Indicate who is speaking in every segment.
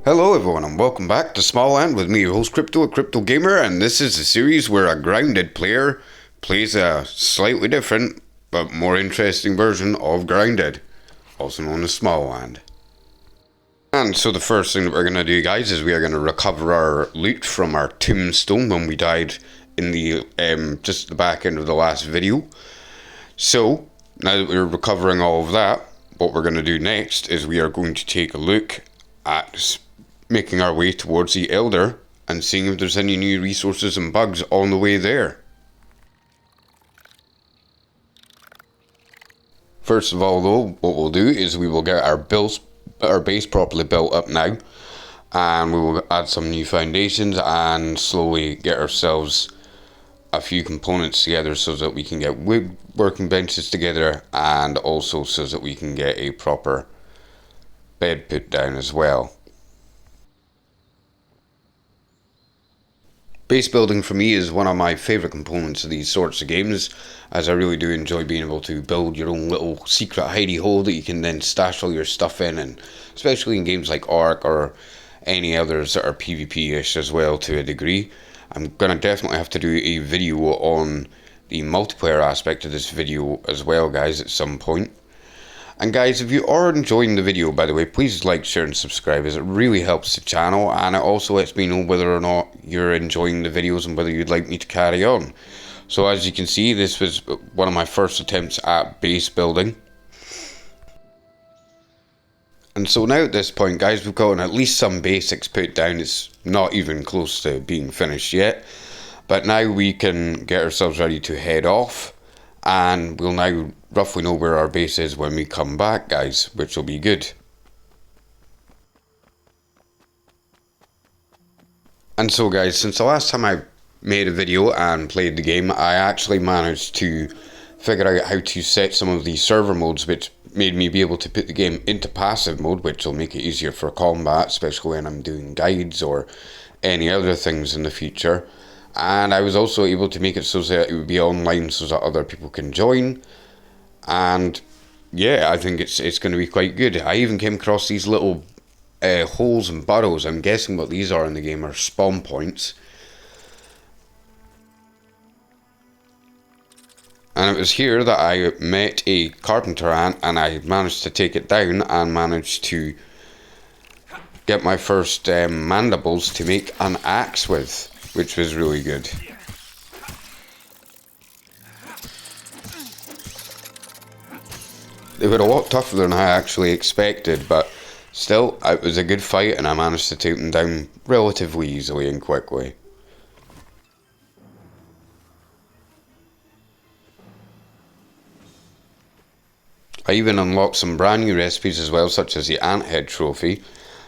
Speaker 1: Hello everyone and welcome back to Smalland with me, your host Crypto, a Crypto Gamer, and this is a series where a grounded player plays a slightly different but more interesting version of Grounded, also known as Smalland. And so the first thing that we're going to do, guys, is we are going to recover our loot from our tombstone when we died in the just the back end of the last video. So now that we're recovering all of that, what we're going to do next is we are going to take a look at making our way towards the Elder and seeing if there's any new resources and bugs on the way there. First of all though, what we'll do is we will get our base properly built up now, and we will add some new foundations and slowly get ourselves a few components together so that we can get wood working benches together, and also so that we can get a proper bed put down as well. Base building for me is one of my favourite components of these sorts of games, as I really do enjoy being able to build your own little secret hidey hole that you can then stash all your stuff in, and especially in games like Ark or any others that are PvP-ish as well to a degree. I'm going to definitely have to do a video on the multiplayer aspect of this video as well, guys, at some point. And guys, if you are enjoying the video, by the way, please like, share and subscribe, as it really helps the channel, and it also lets me know whether or not you're enjoying the videos and whether you'd like me to carry on. So as you can see, this was one of my first attempts at base building. And so now at this point, guys, we've gotten at least some basics put down. It's not even close to being finished yet, but now we can get ourselves ready to head off, and we'll now roughly know where our base is when we come back, guys, which will be good. And so guys, since the last time I made a video and played the game, I actually managed to figure out how to set some of these server modes, which made me be able to put the game into passive mode, which will make it easier for combat, especially when I'm doing guides or any other things in the future. And I was also able to make it so that it would be online so that other people can join. And yeah, I think it's going to be quite good. I even came across these little holes and burrows. I'm guessing what these are in the game are spawn points. And it was here that I met a carpenter ant, and I managed to take it down and managed to get my first mandibles to make an axe with, which was really good. They were a lot tougher than I actually expected, but still, it was a good fight and I managed to take them down relatively easily and quickly. I even unlocked some brand new recipes as well, such as the ant head trophy.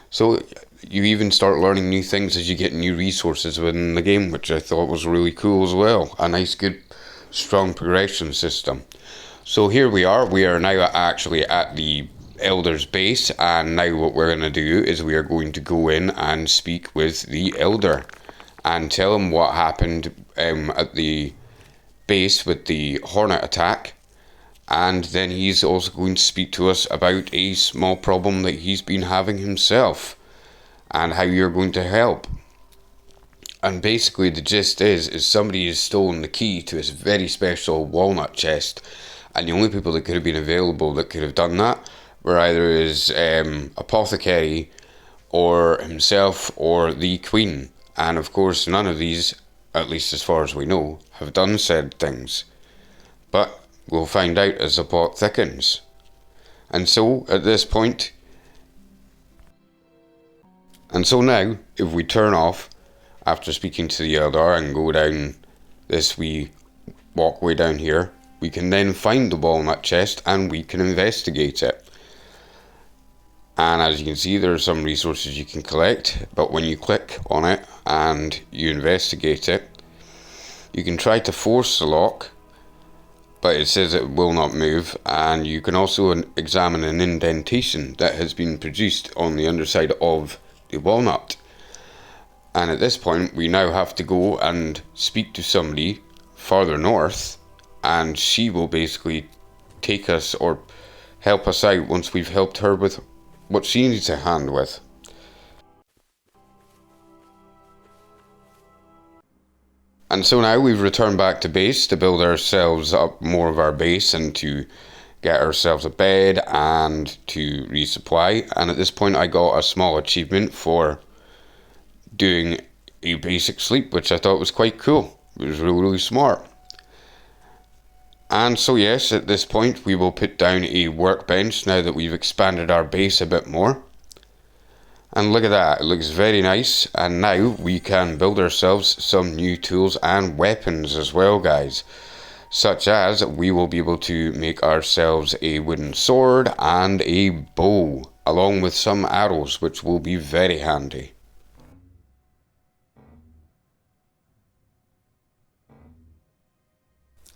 Speaker 1: So you even start learning new things as you get new resources within the game, which I thought was really cool as well. A nice, good, strong progression system. So here we are now actually at the Elder's base, and now what we're going to do is we are going to go in and speak with the Elder and tell him what happened at the base with the Hornet attack. And then he's also going to speak to us about a small problem that he's been having himself and how you're going to help. And basically the gist is somebody has stolen the key to his very special walnut chest, and the only people that could have been available that could have done that were either his apothecary or himself or the queen. And of course none of these, at least as far as we know, have done said things. But we'll find out as the plot thickens. And so at this point, and so now, if we turn off after speaking to the Elder and go down this wee walkway down here, we can then find the walnut chest and we can investigate it. And as you can see, there are some resources you can collect, but when you click on it and you investigate it, you can try to force the lock, but it says it will not move. And you can also examine an indentation that has been produced on the underside of the walnut. And at this point we now have to go and speak to somebody farther north, and she will basically take us or help us out once we've helped her with what she needs a hand with. And so now we've returned back to base to build ourselves up more of our base and to get ourselves a bed and to resupply. And at this point I got a small achievement for doing a basic sleep, which I thought was quite cool. It was really, really smart. And so yes, at this point we will put down a workbench now that we've expanded our base a bit more. And look at that, it looks very nice. And now we can build ourselves some new tools and weapons as well, guys. Such as we will be able to make ourselves a wooden sword and a bow, along with some arrows, which will be very handy.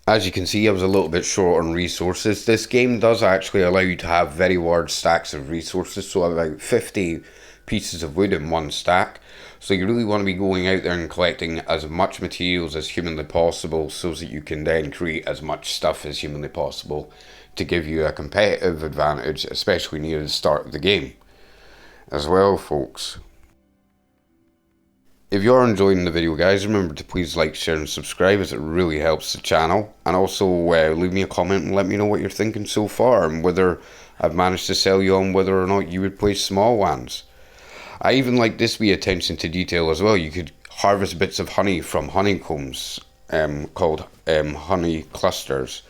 Speaker 1: As you can see, I was a little bit short on resources. This game does actually allow you to have very large stacks of resources, so about 50 pieces of wood in one stack. So you really want to be going out there and collecting as much materials as humanly possible so that you can then create as much stuff as humanly possible to give you a competitive advantage, especially near the start of the game as well, folks. If you're enjoying the video, guys, remember to please like, share and subscribe, as it really helps the channel. And also leave me a comment and let me know what you're thinking so far, and whether I've managed to sell you on whether or not you would play Smalland. I even like this wee attention to detail as well. You could harvest bits of honey from honeycombs called honey clusters,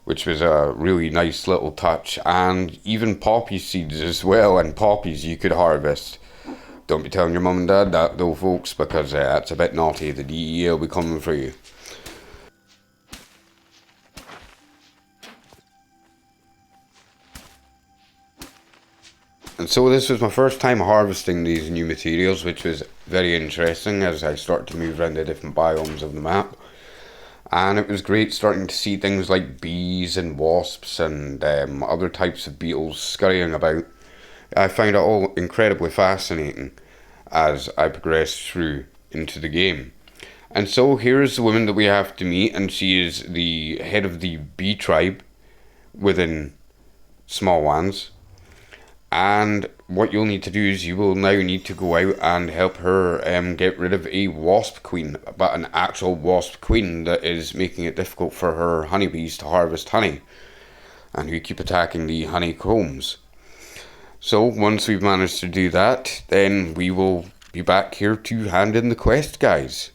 Speaker 1: which was a really nice little touch. And even poppy seeds as well, and poppies you could harvest. Don't be telling your mum and dad that though, folks, because that's a bit naughty. The DEA will be coming for you. And so this was my first time harvesting these new materials, which was very interesting as I started to move around the different biomes of the map. And it was great starting to see things like bees and wasps and other types of beetles scurrying about. I found it all incredibly fascinating as I progressed through into the game. And so here is the woman that we have to meet, and she is the head of the bee tribe within Smalland. And what you'll need to do is you will now need to go out and help her get rid of a wasp queen, but an actual wasp queen that is making it difficult for her honeybees to harvest honey, and who keep attacking the honeycombs. So once we've managed to do that, then we will be back here to hand in the quest, guys.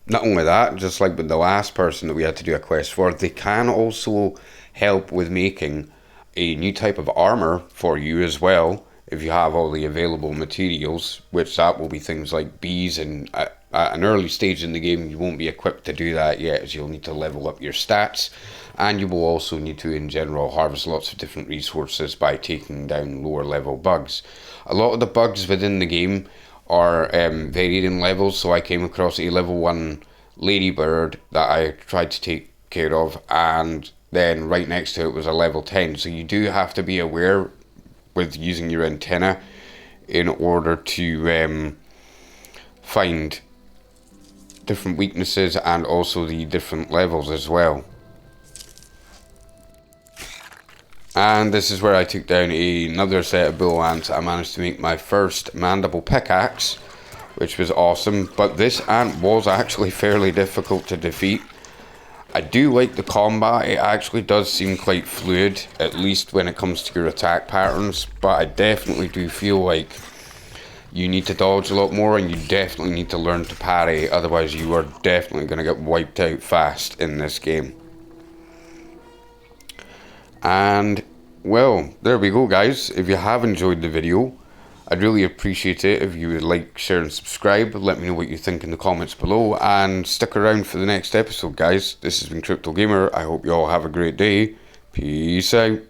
Speaker 1: Not only that, just like with the last person that we had to do a quest for, they can also help with making a new type of armor for you as well, if you have all the available materials, which that will be things like bees, and at an early stage in the game you won't be equipped to do that yet, as you'll need to level up your stats, and you will also need to in general harvest lots of different resources by taking down lower level bugs. A lot of the bugs within the game are varied in levels, so I came across a level 1 ladybird that I tried to take care of, and then right next to it was a level 10, so you do have to be aware with using your antenna in order to find different weaknesses and also the different levels as well. And this is where I took down another set of bull ants. I managed to make my first mandible pickaxe, which was awesome, but this ant was actually fairly difficult to defeat. I do like the combat. It actually does seem quite fluid, at least when it comes to your attack patterns, but I definitely do feel like you need to dodge a lot more, and you definitely need to learn to parry, otherwise you are definitely going to get wiped out fast in this game. And well, there we go, guys. If you have enjoyed the video, I'd really appreciate it if you would like, share and subscribe. Let me know what you think in the comments below, and stick around for the next episode, guys. This has been Crypto Gamer. I hope you all have a great day. Peace out.